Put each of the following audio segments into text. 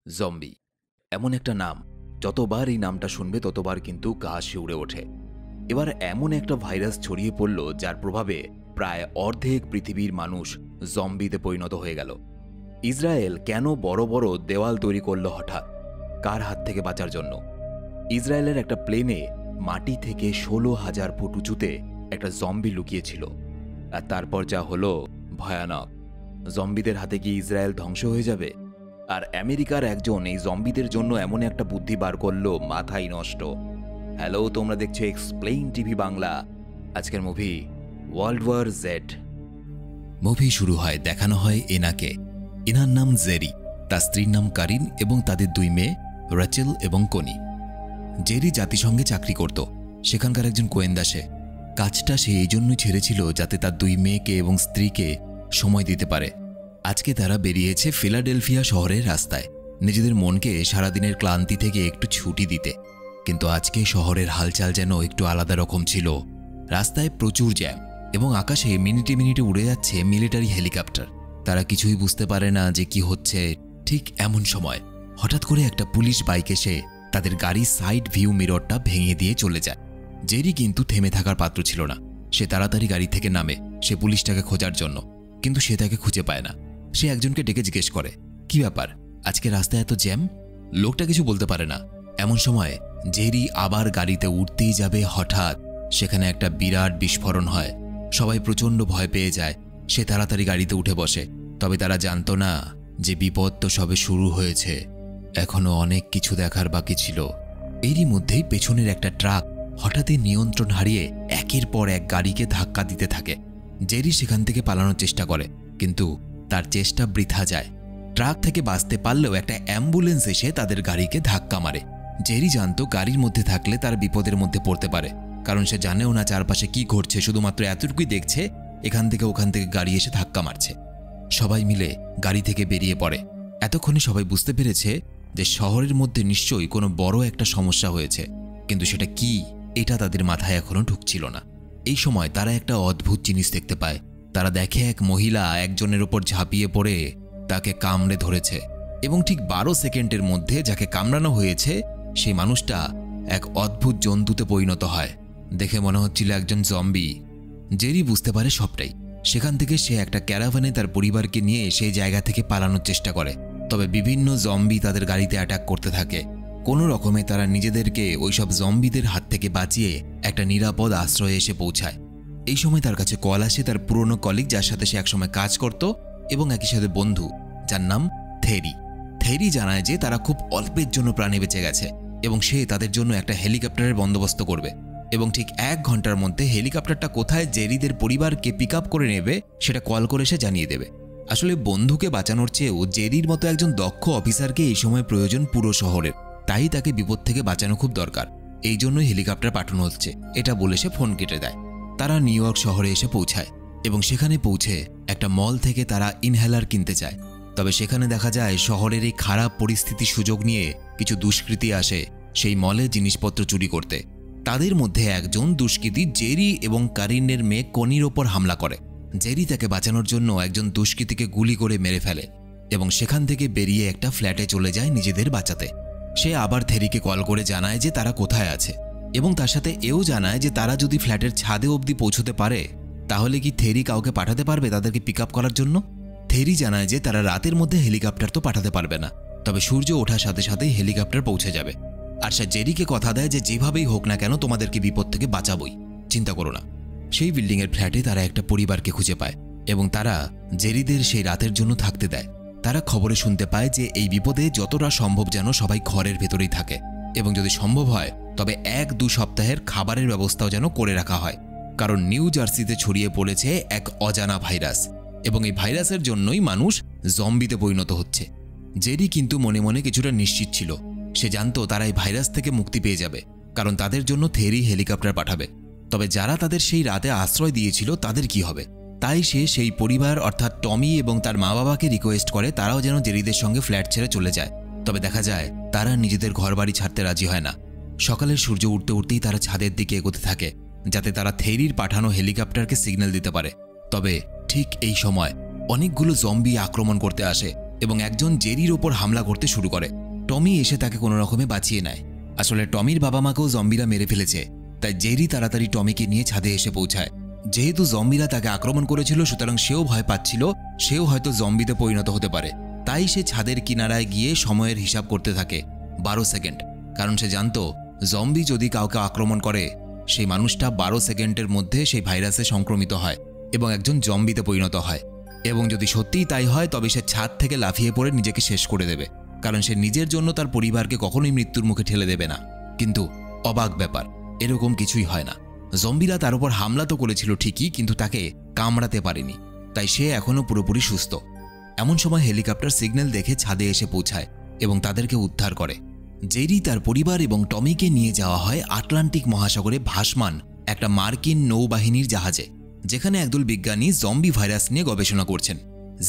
Zombie এমন একটা নাম, যতবার এই নামটা শুনবে ততবার কিন্তু গা শিউরে ওঠে। এবার এমন একটা ভাইরাস ছড়িয়ে পড়ল যার প্রভাবে প্রায় অর্ধেক পৃথিবীর মানুষ জম্বিতে পরিণত হয়ে গেল। ইসরায়েল কেন বড় বড় দেওয়াল তৈরি করল হঠাৎ? কার হাত থেকে বাঁচার জন্য? ইসরায়েলের একটা প্লেনে মাটি থেকে 16,000 ফুট উঁচুতে একটা জম্বি লুকিয়েছিল, আর তারপর যা হলো ভয়ানক। জম্বিদের হাতে কি ইসরায়েল ধ্বংস হয়ে যাবে? আর আমেরিকার একজন এই জম্বিদের জন্য এমন একটা বুদ্ধি বার করলো, মাথাই নষ্ট। হ্যালো, তোমরা দেখছো এক্সপ্লেইন টিভি বাংলা। আজকের movie world war Z. Movie শুরু হয়, দেখানো হয় এনাকে। এনার নাম জেরি, তার স্ত্রীর নাম কারিন এবং তাদের 2 মেয়ে রাচেল এবং কনি। জেরি জাতিসংঘে চাকরি করত, সেখানকার একজন গোয়েন্দা সে। কাজটা সে এই জন্যই ছেড়েছিল যাতে তার 2 মেয়েকে এবং স্ত্রীকে সময় দিতে পারে। আজকে তারা বেরিয়েছে ফিলাডেলফিয়া শহরের রাস্তায়, নিজেদের মনকে সারাদিনের ক্লান্তি থেকে একটু ছুটি দিতে। কিন্তু আজকে শহরের হালচাল যেন একটু আলাদা রকম ছিল। রাস্তায় প্রচুর জ্যাম এবং আকাশে মিনিটে মিনিটে উড়ে যাচ্ছে মিলিটারি হেলিকপ্টার। তারা কিছুই বুঝতে পারে না যে কি হচ্ছে। ঠিক এমন সময় হঠাৎ করে একটা পুলিশ বাইক এসে তাদের গাড়ির সাইড ভিউ মিররটা ভেঙে দিয়ে চলে যায়। জেরি কিন্তু থেমে থাকার পাত্র ছিল না। সে তাড়াতাড়ি গাড়ি থেকে নামে সে পুলিশটাকে খোঁজার জন্য, কিন্তু সে তাকে খুঁজে পায় না। সে একজনকে ডেকে জিজ্ঞেস করে, কি ব্যাপার, আজকে রাস্তায় এত জ্যাম? লোকটা কিছু বলতে পারে না। এমন সময় জেরি আবার গাড়িতে উঠতেই যাবে, হঠাৎ সেখানে একটা বিরাট বিস্ফোরণ হয়। সবাই প্রচণ্ড ভয় পেয়ে যায়। সে তাড়াতাড়ি গাড়িতে উঠে বসে। তবে তারা জানতো না যে বিপদ তো সবে শুরু হয়েছে, এখনো অনেক কিছু দেখার বাকি ছিল। এরই মধ্যেই পেছনের একটা ট্রাক হঠাৎই নিয়ন্ত্রণ হারিয়ে একের পর এক গাড়িকে ধাক্কা দিতে থাকে। জেরি সেখান থেকে পালানোর চেষ্টা করে, কিন্তু তার চেষ্টা বৃথা যায়। ট্রাক থেকে বাঁচতে পারলেও একটা অ্যাম্বুলেন্স এসে তাদের গাড়িকে ধাক্কা মারে। জেরি জানতো গাড়ির মধ্যে থাকলে তার বিপদের মধ্যে পড়তে পারে, কারণ সে জানেও না চারপাশে কি ঘটছে, শুধুমাত্র এতটুকুই দেখছে এখান থেকে ওখান থেকে গাড়ি এসে ধাক্কা মারছে। সবাই মিলে গাড়ি থেকে বেরিয়ে পড়ে। এতক্ষণে সবাই বুঝতে পেরেছে যে শহরের মধ্যে নিশ্চয়ই কোনো বড় একটা সমস্যা হয়েছে, কিন্তু সেটা কি এটা তাদের মাথায় এখনো ঢুকছিল না। এই সময় তারা একটা অদ্ভুত জিনিস দেখতে পায়। তারা দেখে এক মহিলা একজনের ওপর ঝাঁপিয়ে পড়ে তাকে কামড়ে ধরেছে, এবং ঠিক 12 সেকেন্ডের মধ্যে যাকে কামড়ানো হয়েছে সেই মানুষটা এক অদ্ভুত জন্তুতে পরিণত হয়। দেখে মনে হচ্ছিল একজন জম্বি। জেরি বুঝতে পারে সবটাই। সেখান থেকে সে একটা ক্যারাভানে তার পরিবারকে নিয়ে সেই জায়গা থেকে পালানোর চেষ্টা করে। তবে বিভিন্ন জম্বি তাদের গাড়িতে অ্যাটাক করতে থাকে। কোনো রকমে তারা নিজেদেরকে ওইসব জম্বিদের হাত থেকে বাঁচিয়ে একটা নিরাপদ আশ্রয়ে এসে পৌঁছায়। এই সময় তার কাছে কল আসে তার পুরনো কলিগ, যার সাথে সে একসময় কাজ করত এবং একই সাথে বন্ধু, যার নাম থেরি। থেরি জানায় যে তারা খুব অল্পের জন্য প্রাণে বেঁচে গেছে এবং সে তাদের জন্য একটা হেলিকপ্টারের বন্দোবস্ত করবে, এবং ঠিক 1 ঘন্টার মধ্যে হেলিকপ্টারটা কোথায় জেরিদের পরিবারকে পিক আপ করে নেবে সেটা কল করে সে জানিয়ে দেবে। আসলে বন্ধুকে বাঁচানোর চেয়েও জেরির মতো একজন দক্ষ অফিসারকে এই সময় প্রয়োজন পুরো শহরের, তাই তাকে বিপদ থেকে বাঁচানো খুব দরকার। এই জন্যই হেলিকপ্টার পাঠানো হচ্ছে, এটা বলে সে ফোন কেটে দেয়। তারা নিউ ইয়র্ক শহরে এসে পৌঁছায় এবং সেখানে পৌঁছে একটা মল থেকে তারা ইনহেলার কিনতে চায়। তবে সেখানে দেখা যায় শহরের এই খারাপ পরিস্থিতির সুযোগ নিয়ে কিছু দুষ্কৃতী আসে সেই মলে জিনিসপত্র চুরি করতে। তাদের মধ্যে একজন দুষ্কৃতী জেরি এবং কারিনের মেয়ে কনির ওপর হামলা করে। জেরি তাকে বাঁচানোর জন্য একজন দুষ্কৃতীকে গুলি করে মেরে ফেলে এবং সেখান থেকে বেরিয়ে একটা ফ্ল্যাটে চলে যায় নিজেদের বাঁচাতে। সে আবার থেরিকে কল করে জানায় যে তারা কোথায় আছে, এবং তার সাথে এও জানায় যে তারা যদি ফ্ল্যাটের ছাদে অবধি পৌঁছতে পারে তাহলে কি থেরি কাউকে পাঠাতে পারবে তাদেরকে পিক আপ করার জন্য। থেরি জানায় যে তারা রাতের মধ্যে হেলিকপ্টার তো পাঠাতে পারবে না, তবে সূর্য ওঠার সাথে সাথেই হেলিকপ্টার পৌঁছে যাবে। আর সে জেরিকে কথা দেয় যে যেভাবেই হোক না কেন তোমাদেরকে বিপদ থেকে বাঁচাবই, চিন্তা করো না। সেই বিল্ডিংয়ের ফ্ল্যাটে তারা একটা পরিবারকে খুঁজে পায় এবং তারা জেরিদের সেই রাতের জন্য থাকতে দেয়। তারা খবরে শুনতে পায় যে এই বিপদে যতটা সম্ভব যেন সবাই ঘরের ভেতরেই থাকে, এবং যদি সম্ভব হয় তবে 1-2 সপ্তাহের খাবারের ব্যবস্থাও যেন করে রাখা হয়, কারণ নিউ জার্সিতে ছড়িয়ে পড়েছে এক অজানা ভাইরাস এবং এই ভাইরাসের জন্যই মানুষ জম্বিতে পরিণত হচ্ছে। জেরি কিন্তু মনে মনে কিছুটা নিশ্চিত ছিল। সে জানতো তারা এই ভাইরাস থেকে মুক্তি পেয়ে যাবে, কারণ তাদের জন্য থেরি হেলিকপ্টার পাঠাবে। তবে যারা তাদের সেই রাতে আশ্রয় দিয়েছিল তাদের কি হবে? তাই সে সেই পরিবার অর্থাৎ টমি এবং তার মা বাবাকে রিকোয়েস্ট করে তারাও যেন জেরিদের সঙ্গে ফ্ল্যাট ছেড়ে চলে যায়। তবে দেখা যায় তারা নিজেদের ঘরবাড়ি ছাড়তে রাজি হয় না। সকালের সূর্য উঠতে উঠতেই তারা ছাদের দিকে এগোতে থাকে যাতে তারা থেরির পাঠানো হেলিকপ্টারকে সিগন্যাল দিতে পারে। তবে ঠিক এই সময় অনেকগুলো জম্বি আক্রমণ করতে আসে এবং একজন জেরির ওপর হামলা করতে শুরু করে। টমি এসে তাকে কোনো রকমে বাঁচিয়ে নেয়। আসলে টমির বাবা মাকেও জম্বিরা মেরে ফেলেছে, তাই জেরি তাড়াতাড়ি টমিকে নিয়ে ছাদে এসে পৌঁছায়। যেহেতু জম্বিরা তাকে আক্রমণ করেছিল, সুতরাং সেও ভয় পাচ্ছিল সেও হয়তো জম্বিতে পরিণত হতে পারে। তাই সে ছাদের কিনারায় গিয়ে সময়ের হিসাব করতে থাকে 12 সেকেন্ড, কারণ সে জানত জম্বি যদি কাউকে আক্রমণ করে সেই মানুষটা 12 সেকেন্ডের মধ্যে সেই ভাইরাসে সংক্রমিত হয় এবং একজন জম্বিতে পরিণত হয়। এবং যদি সত্যিই তাই হয় তবে সে ছাদ থেকে লাফিয়ে পড়ে নিজেকে শেষ করে দেবে, কারণ সে নিজের জন্য তার পরিবারকে কখনোই মৃত্যুর মুখে ঠেলে দেবে না। কিন্তু অবাক ব্যাপার, এরকম কিছুই হয় না। জম্বিরা তার উপর হামলা তো করেছিল ঠিকই, কিন্তু তাকে কামড়াতে পারেনি, তাই সে এখনও পুরোপুরি সুস্থ। এমন সময় হেলিকপ্টার সিগন্যাল দেখে ছাদে এসে পৌঁছায় এবং তাদেরকে উদ্ধার করে। জেরি, তার পরিবার এবং টমিকে নিয়ে যাওয়া হয় আটলান্টিক মহাসাগরে ভাসমান একটা মার্কিন নৌবাহিনীর জাহাজে, যেখানে একদল বিজ্ঞানী জম্বি ভাইরাস নিয়ে গবেষণা করছেন।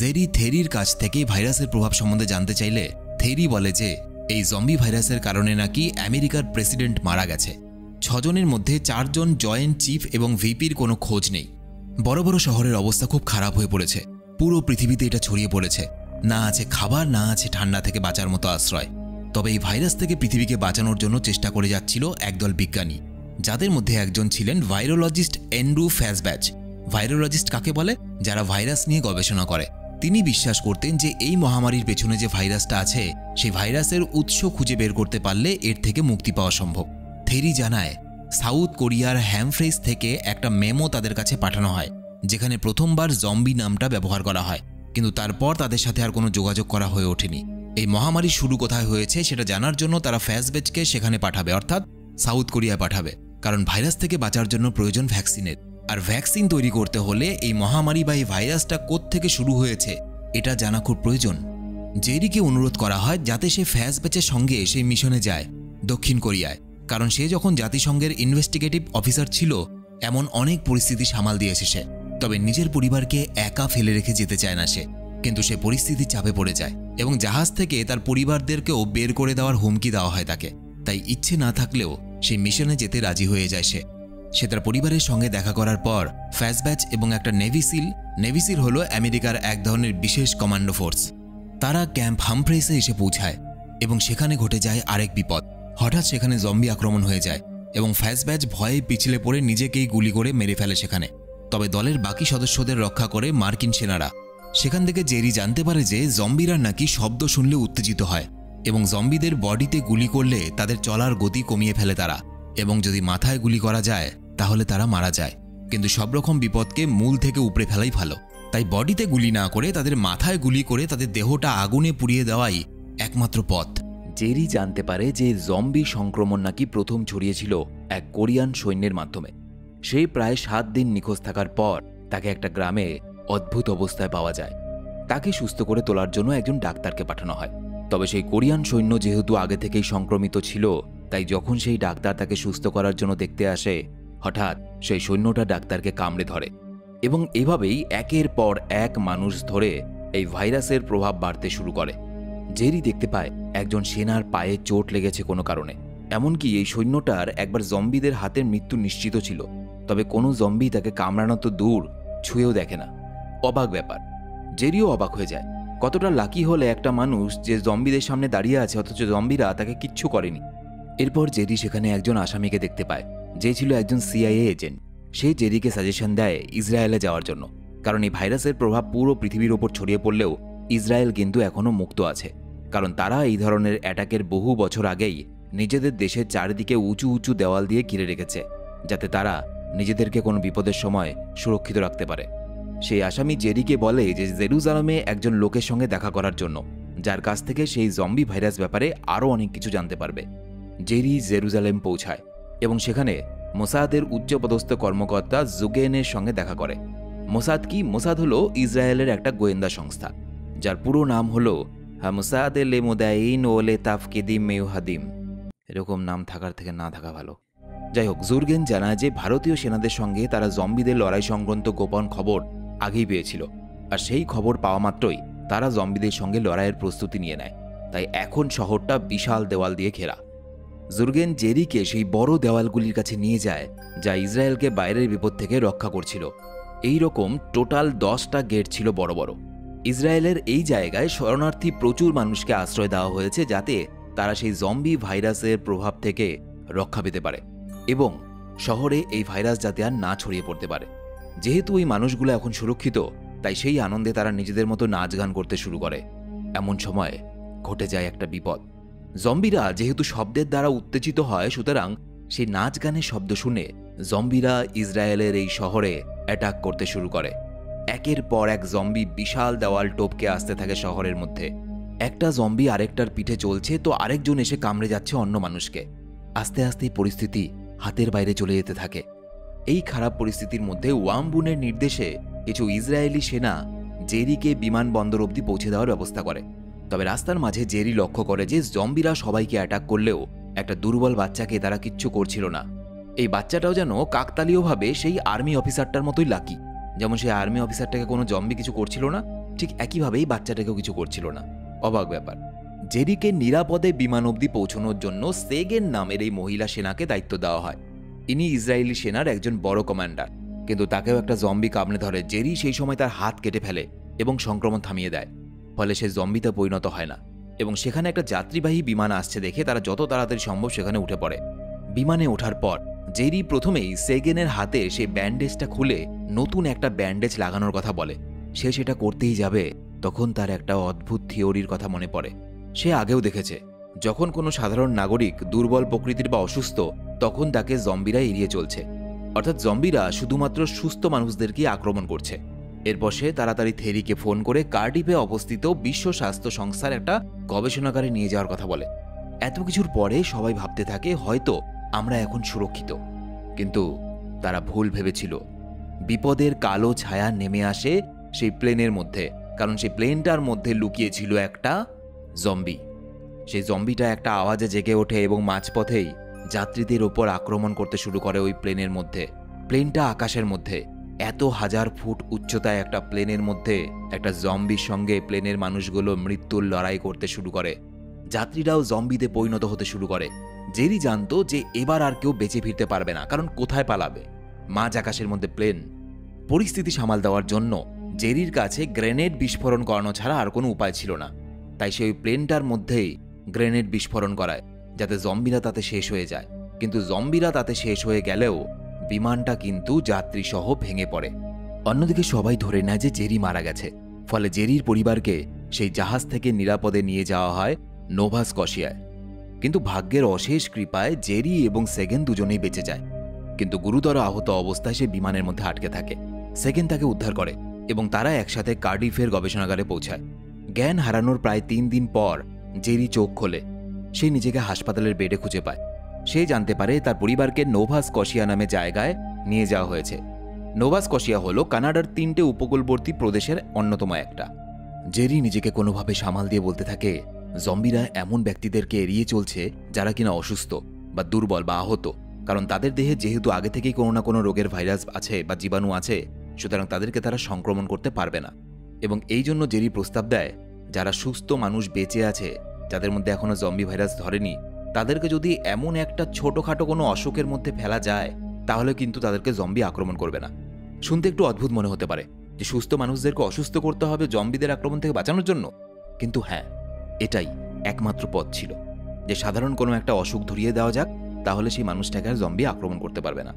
জেরি থেরির কাছ থেকে ভাইরাসের প্রভাব সম্বন্ধে জানতে চাইলে থেরি বলে যে এই জম্বি ভাইরাসের কারণে নাকি আমেরিকার প্রেসিডেন্ট মারা গেছে। 6 জনের মধ্যে 4 জন জয়েন্ট চিফ এবং ভিপির কোনো খোঁজ নেই। বড় বড় শহরের অবস্থা খুব খারাপ হয়ে পড়েছে, পুরো পৃথিবীতে এটা ছড়িয়ে পড়েছে। না আছে খাবার, না আছে ঠান্ডা থেকে বাঁচার মতো আশ্রয়। তবে এই ভাইরাস থেকে পৃথিবীকে বাঁচানোর জন্য চেষ্টা করে যাচ্ছিল একদল বিজ্ঞানী, যাদের মধ্যে একজন ছিলেন ভাইরোলজিস্ট অ্যান্ড্রু ফ্যাসব্যাচ। ভাইরোলজিস্ট কাকে বলে? যারা ভাইরাস নিয়ে গবেষণা করে। তিনি বিশ্বাস করতেন যে এই মহামারীর পেছনে যে ভাইরাসটা আছে সেই ভাইরাসের উৎস খুঁজে বের করতে পারলে এর থেকে মুক্তি পাওয়া সম্ভব। থেরি জানায় সাউথ কোরিয়ার হ্যামফ্রেস থেকে একটা মেমো তাদের কাছে পাঠানো হয়, যেখানে প্রথমবার জম্বি নামটা ব্যবহার করা হয়, কিন্তু তারপর তাদের সাথে আর কোনো যোগাযোগ করা হয়ে ওঠেনি। এই মহামারী শুরু কোথায় হয়েছে সেটা জানার জন্য তারা ফ্যাসব্যাচকে সেখানে পাঠাবে, অর্থাৎ সাউথ কোরিয়ায় পাঠাবে, কারণ ভাইরাস থেকে বাঁচার জন্য প্রয়োজন ভ্যাকসিনের। আর ভ্যাকসিন তৈরি করতে হলে এই মহামারী বা এই ভাইরাসটা কোত্থেকে শুরু হয়েছে এটা জানা খুব প্রয়োজন। জেরিকে অনুরোধ করা হয় যাতে সে ফ্যাসব্যাচের সঙ্গে সেই মিশনে যায় দক্ষিণ কোরিয়ায়, কারণ সে যখন জাতিসংঘের ইনভেস্টিগেটিভ অফিসার ছিল এমন অনেক পরিস্থিতি সামাল দিয়েছে সে। তবে নিজের পরিবারকে একা ফেলে রেখে যেতে চায় না সে, কিন্তু সে পরিস্থিতির চাপে পড়ে যায় এবং জাহাজ থেকে তার পরিবারদেরকেও বের করে দেওয়ার হুমকি দেওয়া হয় তাকে। তাই ইচ্ছে না থাকলেও সেই মিশনে যেতে রাজি হয়ে যায় সে তার পরিবারের সঙ্গে দেখা করার পর ফ্যাসব্যাচ এবং একটা নেভি সিল হলো আমেরিকার এক ধরনের বিশেষ কমান্ডো ফোর্স। তারা ক্যাম্প হামফ্রেসে এসে পৌঁছায় এবং সেখানে ঘটে যায় আরেক বিপদ। হঠাৎ সেখানে জম্বি আক্রমণ হয়ে যায় এবং ফ্যাসব্যাচ ভয়ে পিছলে পড়ে নিজেকেই গুলি করে মেরে ফেলে সেখানে। তবে দলের বাকি সদস্যদের রক্ষা করে মার্কিন সেনারা। সেখান থেকে জেরি জানতে পারে যে জম্বিরা নাকি শব্দ শুনলে উত্তেজিত হয় এবং জম্বিদের বডিতে গুলি করলে তাদের চলার গতি কমিয়ে ফেলে তারা, এবং যদি মাথায় গুলি করা যায় তাহলে তারা মারা যায়। কিন্তু সব রকম বিপদকে মূল থেকে উপড়ে ফেলাই ভালো, তাই বডিতে গুলি না করে তাদের মাথায় গুলি করে তাদের দেহটা আগুনে পুড়িয়ে দেওয়াই একমাত্র পথ। জেরি জানতে পারে যে জম্বি সংক্রমণ নাকি প্রথম ছড়িয়েছিল এক কোরিয়ান সৈন্যের মাধ্যমে। সেই প্রায় 7 দিন নিখোঁজ থাকার পর তাকে একটা গ্রামে অদ্ভুত অবস্থায় পাওয়া যায়। তাকে সুস্থ করে তোলার জন্য একজন ডাক্তারকে পাঠানো হয়। তবে সেই কোরিয়ান সৈন্য যেহেতু আগে থেকেই সংক্রমিত ছিল, তাই যখন সেই ডাক্তার তাকে সুস্থ করার জন্য দেখতে আসে, হঠাৎ সেই সৈন্যটা ডাক্তারকে কামড়ে ধরে এবং এভাবেই একের পর এক মানুষ ধরে এই ভাইরাসের প্রভাব বাড়তে শুরু করে। জেরি দেখতে পায় একজন সেনার পায়ে চোট লেগেছে কোনো কারণে। এমনকি এই সৈন্যটার একবার জম্বিদের হাতে মৃত্যু নিশ্চিত ছিল, তবে কোনো জম্বি তাকে কামড়ানো তো দূর, ছুঁয়েও দেখে না। অবাক ব্যাপার। জেরিও অবাক হয়ে যায়, কতটা লাকি হলে একটা মানুষ যে জম্বিদের সামনে দাঁড়িয়ে আছে অথচ জম্বিরা তাকে কিচ্ছু করেনি। এরপর জেরি সেখানে একজন আসামিকে দেখতে পায়, যে ছিল একজন সিআইএ এজেন্ট। সে জেরিকে সাজেশন দেয় ইসরায়েলে যাওয়ার জন্য, কারণ এই ভাইরাসের প্রভাব পুরো পৃথিবীর ওপর ছড়িয়ে পড়লেও ইসরায়েল কিন্তু এখনও মুক্ত আছে, কারণ তারা এই ধরনের অ্যাটাকের বহু বছর আগেই নিজেদের দেশের চারিদিকে উঁচু উঁচু দেওয়াল দিয়ে ঘিরে রেখেছে, যাতে তারা নিজেদেরকে কোনো বিপদের সময় সুরক্ষিত রাখতে পারে। সেই আসামি জেরিকে বলে যে জেরুজালেমে একজন লোকের সঙ্গে দেখা করার জন্য, যার কাছ থেকে সেই জম্বি ভাইরাস ব্যাপারে আরও অনেক কিছু জানতে পারবে। জেরি জেরুজালেম পৌঁছায় এবং সেখানে মোসাদের উচ্চপদস্থ কর্মকর্তা জুগেনের সঙ্গে দেখা করে। মোসাদ কি? মোসাদ হলো ইসরায়েলের একটা গোয়েন্দা সংস্থা, যার পুরো নাম হলো হামুসাদে লেমুদাইন ওলে তাফকিদিম মেউহাদিম। এরকম নাম থাকার থেকে না থাকা ভালো। যাই হোক, জুরগেন জানায় যে ভারতীয় সেনাদের সঙ্গে তারা জম্বিদের লড়াই সংক্রান্ত গোপন খবর আগেই পেয়েছিল, আর সেই খবর পাওয়া মাত্রই তারা জম্বিদের সঙ্গে লড়াইয়ের প্রস্তুতি নিয়ে নেয়। তাই এখন শহরটা বিশাল দেওয়াল দিয়ে ঘেরা। জুরগেন জেরিকে সেই বড় দেওয়ালগুলির কাছে নিয়ে যায়, যা ইসরায়েলকে বাইরের বিপদ থেকে রক্ষা করছিল। এই রকম টোটাল 10টা গেট ছিল বড় বড়। ইসরায়েলের এই জায়গায় শরণার্থী প্রচুর মানুষকে আশ্রয় দেওয়া হয়েছে, যাতে তারা সেই জম্বি ভাইরাসের প্রভাব থেকে রক্ষা পেতে পারে এবং শহরে এই ভাইরাস যাতে আর না ছড়িয়ে পড়তে পারে। যেহেতু এই মানুষগুলো এখন সুরক্ষিত, তাই সেই আনন্দে তারা নিজেদের মতো নাচ গান করতে শুরু করে। এমন সময় ঘটে যায় একটা বিপদ। জম্বিরা যেহেতু শব্দের দ্বারা উত্তেজিত হয়, সুতরাং সেই নাচ গানের শব্দ শুনে জম্বিরা ইসরায়েলের এই শহরে অ্যাটাক করতে শুরু করে। একের পর এক জম্বি বিশাল দেওয়াল টপকে আসতে থাকে শহরের মধ্যে। একটা জম্বি আরেকটার পিঠে চলছে, তো আরেকজন এসে কামড়ে যাচ্ছে অন্য মানুষকে। আস্তে আস্তেই পরিস্থিতি হাতের বাইরে চলে যেতে থাকে। এই খারাপ পরিস্থিতির মধ্যে ওয়ামবুনের নির্দেশে কিছু ইসরায়েলি সেনা জেরিকে বিমানবন্দর অবধি পৌঁছে দেওয়ার ব্যবস্থা করে। তবে রাস্তার মাঝে জেরি লক্ষ্য করে যে জম্বিরা সবাইকে অ্যাটাক করলেও একটা দুর্বল বাচ্চাকে তারা কিচ্ছু করছিল না। এই বাচ্চাটাও যেন কাকতালীয়ভাবে সেই আর্মি অফিসারটার মতোই লাকি। যেমন সেই আর্মি অফিসারটাকে কোনো জম্বি কিছু করছিল না, ঠিক একইভাবেই বাচ্চাটাকেও কিছু করছিল না। অবাক ব্যাপার। জেরিকে নিরাপদে বিমান অবধি পৌঁছানোর জন্য সেগেন নামের এই মহিলা সেনাকে দায়িত্ব দেওয়া হয়। ইনি ইসরায়েলি সেনার একজন বড় কমান্ডার, কিন্তু তাকেও একটা জম্বি কামড়ে ধরে। জেরি সেই সময় তার হাত কেটে ফেলে এবং সংক্রমণ থামিয়ে দেয়, ফলে সে জম্বিতে পরিণত হয় না। এবং সেখানে একটা যাত্রীবাহী বিমান আসছে দেখে তারা যত তাড়াতাড়ি সম্ভব সেখানে উঠে পড়ে। বিমানে ওঠার পর জেরি প্রথমেই সেগেনের হাতে সেই ব্যান্ডেজটা খুলে নতুন একটা ব্যান্ডেজ লাগানোর কথা বলে। সে সেটা করতেই যাবে, তখন তার একটা অদ্ভুত থিওরির কথা মনে পড়ে। সে আগেও দেখেছে, যখন কোনো সাধারণ নাগরিক দুর্বল প্রকৃতির বা অসুস্থ, তখন তাকে জম্বিরা এড়িয়ে চলছে। অর্থাৎ জম্বিরা শুধুমাত্র সুস্থ মানুষদেরকেই আক্রমণ করছে। এরপর সে তাড়াতাড়ি থেরিকে ফোন করে কার্ডিফে অবস্থিত বিশ্ব স্বাস্থ্য সংস্থার একটা গবেষণাগারে নিয়ে যাওয়ার কথা বলে। এত কিছুর পরে সবাই ভাবতে থাকে হয়তো আমরা এখন সুরক্ষিত, কিন্তু তারা ভুল ভেবেছিল। বিপদের কালো ছায়া নেমে আসে সেই প্লেনের মধ্যে, কারণ সেই প্লেনটার মধ্যে লুকিয়ে ছিল একটা জম্বি। সেই জম্বিটা একটা আওয়াজে জেগে ওঠে এবং মাঝপথেই যাত্রীদের ওপর আক্রমণ করতে শুরু করে ওই প্লেনের মধ্যে। প্লেনটা আকাশের মধ্যে, এত হাজার ফুট উচ্চতায় একটা প্লেনের মধ্যে একটা জম্বির সঙ্গে প্লেনের মানুষগুলো মৃত্যুর লড়াই করতে শুরু করে। যাত্রীরাও জম্বিতে পরিণত হতে শুরু করে। জেরি জানতো যে এবার আর কেউ বেঁচে ফিরতে পারবে না, কারণ কোথায় পালাবে? মাঝ আকাশের মধ্যে প্লেন। পরিস্থিতি সামাল দেওয়ার জন্য জেরির কাছে গ্রেনেড বিস্ফোরণ করানো ছাড়া আর কোনো উপায় ছিল না। তাই সে ওই প্লেনটার মধ্যেই গ্রেনেড বিস্ফোরণ করায়, যাতে জম্বিরা তাতে শেষ হয়ে যায়। কিন্তু জম্বিরা তাতে শেষ হয়ে গেলেও বিমানটা কিন্তু যাত্রীসহ ভেঙে পড়ে। অন্যদিকে সবাই ধরে নেয় যে জেরি মারা গেছে, ফলে জেরির পরিবারকে সেই জাহাজ থেকে নিরাপদে নিয়ে যাওয়া হয় নোভা স্কশিয়ায়। কিন্তু ভাগ্যের অশেষ কৃপায় জেরি এবং সেগেন দুজনেই বেঁচে যায়, কিন্তু গুরুতর আহত অবস্থায় সে বিমানের মধ্যে আটকে থাকে। সেগেন তাকে উদ্ধার করে এবং তারা একসাথে কার্ডিফের গবেষণাগারে পৌঁছায়। জ্ঞান হারানোর প্রায় 3 দিন পর জেরি চোখ খোলে। সে নিজেকে হাসপাতালের বেডে খুঁজে পায়। সে জানতে পারে তার পরিবারকে নোভা স্কশিয়া নামে জায়গায় নিয়ে যাওয়া হয়েছে। নোভা স্কশিয়া হল কানাডার 3টে উপকূলবর্তী প্রদেশের অন্যতম একটা। জেরি নিজেকে কোনোভাবে সামাল দিয়ে বলতে থাকে, জম্বিরা এমন ব্যক্তিদেরকে এড়িয়ে চলছে যারা কিনা অসুস্থ বা দুর্বল বা আহত, কারণ তাদের দেহে যেহেতু আগে থেকেই কোনো না কোনো রোগের ভাইরাস আছে বা জীবাণু আছে, সুতরাং তাদেরকে তারা সংক্রমণ করতে পারবে না। এবং এই জন্য জেরি প্রস্তাব দেয়, যারা সুস্থ মানুষ বেঁচে আছে, যাদের মধ্যে এখনো জম্বি ভাইরাস ধরেনি, তাদেরকে যদি এমন একটা ছোটখাটো কোনো অসুখের মধ্যে ফেলা যায়, তাহলে কিন্তু তাদেরকে জম্বি আক্রমণ করবে না। শুনতে একটু অদ্ভুত মনে হতে পারে যে সুস্থ মানুষদেরকে অসুস্থ করতে হবে জম্বিদের আক্রমণ থেকে বাঁচানোর জন্য, কিন্তু হ্যাঁ, এটাই একমাত্র পথ ছিল যে সাধারণ কোনো একটা অসুখ ধরিয়ে দেওয়া যাক, তাহলে সেই মানুষটাকে আর জম্বি আক্রমণ করতে পারবে না।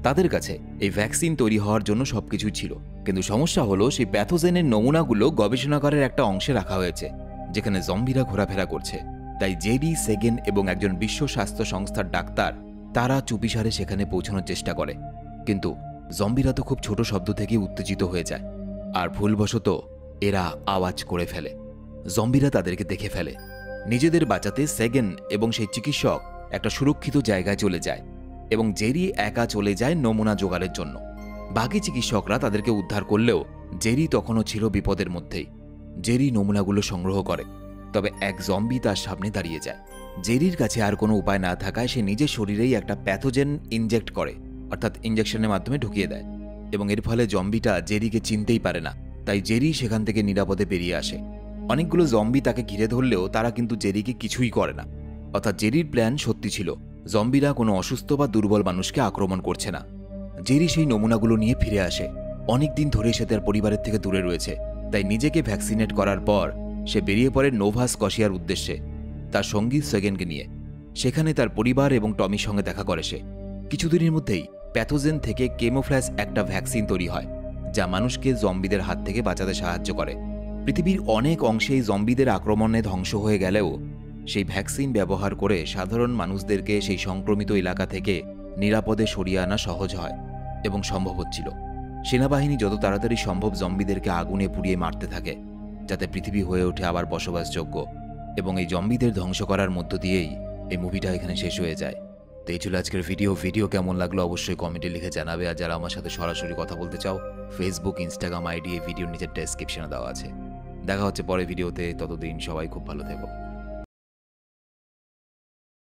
তাদের কাছে এই ভ্যাকসিন তৈরি হওয়ার জন্য সবকিছুই ছিল, কিন্তু সমস্যা হলো সেই প্যাথোজেনের নমুনাগুলো গবেষণাগারের একটা অংশে রাখা হয়েছে, যেখানে জম্বিরা ঘোরাফেরা করছে। তাই জেরি, সেগেন এবং একজন বিশ্ব স্বাস্থ্য সংস্থার ডাক্তার তারা চুপিসারে সেখানে পৌঁছানোর চেষ্টা করে। কিন্তু জম্বিরা তো খুব ছোট শব্দ থেকেই উত্তেজিত হয়ে যায়, আর ভুলবশত এরা আওয়াজ করে ফেলে। জম্বিরা তাদেরকে দেখে ফেলে। নিজেদের বাঁচাতে সেগেন এবং সেই চিকিৎসক একটা সুরক্ষিত জায়গায় চলে যায় এবং জেরি একা চলে যায় নমুনা জোগাড়ের জন্য। বাকি চিকিৎসকরা তাদেরকে উদ্ধার করলেও জেরি তখনও ছিল বিপদের মধ্যেই। জেরি নমুনাগুলো সংগ্রহ করে, তবে এক জম্বি তার সামনে দাঁড়িয়ে যায়। জেরির কাছে আর কোনো উপায় না থাকায় সে নিজের শরীরেই একটা প্যাথোজেন ইনজেক্ট করে, অর্থাৎ ইনজেকশনের মাধ্যমে ঢুকিয়ে দেয়, এবং এর ফলে জম্বিটা জেরিকে চিনতেই পারে না। তাই জেরি সেখান থেকে নিরাপদে বেরিয়ে আসে। অনেকগুলো জম্বি তাকে ঘিরে ধরলেও তারা কিন্তু জেরিকে কিছুই করে না। অর্থাৎ জেরির প্ল্যান সত্যি ছিল, জম্বিরা কোনো অসুস্থ বা দুর্বল মানুষকে আক্রমণ করছে না। জেরি সেই নমুনাগুলো নিয়ে ফিরে আসে। অনেকদিন ধরে সে তার পরিবারের থেকে দূরে রয়েছে, তাই নিজেকে ভ্যাকসিনেট করার পর সে বেরিয়ে পড়ে নোভা স্কশিয়ার উদ্দেশ্যে তার সঙ্গী সেগেনকে নিয়ে। সেখানে তার পরিবার এবং টমির সঙ্গে দেখা করে সে। কিছুদিনের মধ্যেই প্যাথোজেন থেকে কেমোফ্ল্যাশ একটা ভ্যাকসিন তৈরি হয়, যা মানুষকে জম্বিদের হাত থেকে বাঁচাতে সাহায্য করে। পৃথিবীর অনেক অংশেই জম্বিদের আক্রমণে ধ্বংস হয়ে গেলেও সেই ভ্যাকসিন ব্যবহার করে সাধারণ মানুষদেরকে সেই সংক্রমিত এলাকা থেকে নিরাপদে সরিয়ে আনা সহজ হয় এবং সম্ভব হচ্ছিল। সেনাবাহিনী যত তাড়াতাড়ি সম্ভব জম্বিদেরকে আগুনে পুড়িয়ে মারতে থাকে, যাতে পৃথিবী হয়ে ওঠে আবার বসবাসযোগ্য। এবং এই জম্বিদের ধ্বংস করার মধ্য দিয়েই এই মুভিটা এখানে শেষ হয়ে যায়। তো এই ছিল আজকের ভিডিও কেমন লাগলো অবশ্যই কমেন্টে লিখে জানাবে। আর যারা আমার সাথে সরাসরি কথা বলতে চাও, ফেসবুক, ইনস্টাগ্রাম আইডি এই ভিডিওর নিচের ডেসক্রিপশনে দেওয়া আছে। দেখা হচ্ছে পরের ভিডিওতে। ততদিন সবাই খুব ভালো থেকো।